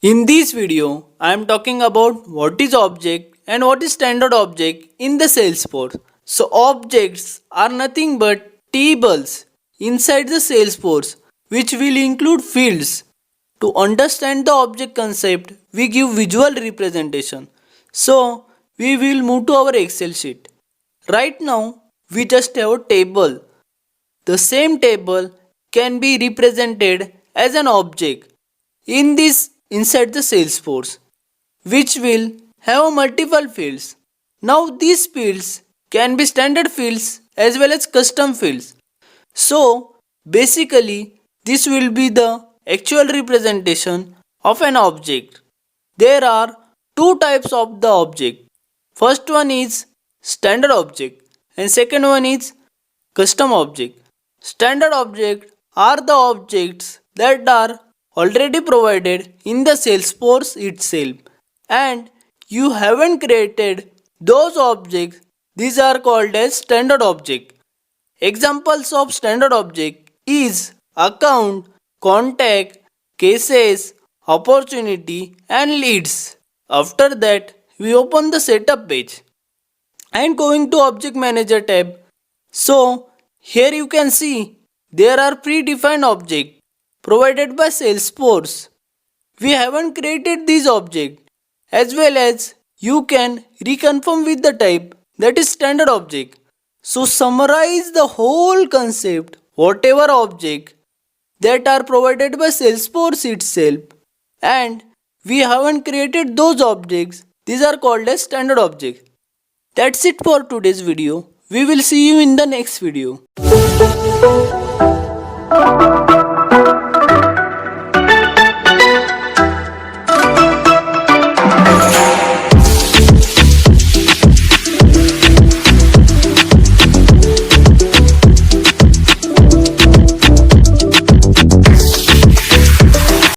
In this video, I am talking about what is object and what is standard object in the Salesforce. So objects are nothing but tables inside the Salesforce which will include fields. To understand the object concept, we give visual representation. So we will move to our Excel sheet. Right now, we just have a table. The same table can be represented as an object in this inside the Salesforce, which will have multiple fields. Now these fields can be standard fields as well as custom fields. So basically this will be the actual representation of an object. There are two types of the object. First one is standard object and second one is custom object. Standard objects are the objects that are already provided in the Salesforce itself and you haven't created those objects. These are called as standard object. Examples of standard object is account, contact, cases, opportunity and leads. After that we open the setup page and going to object manager tab. So here you can see there are predefined objects provided by Salesforce. We haven't created these objects as well as you can reconfirm with the type that is standard object. So summarize the whole concept whatever object that are provided by Salesforce itself and we haven't created those objects. These are called as standard objects. That's it for today's video. We will see you in the next video.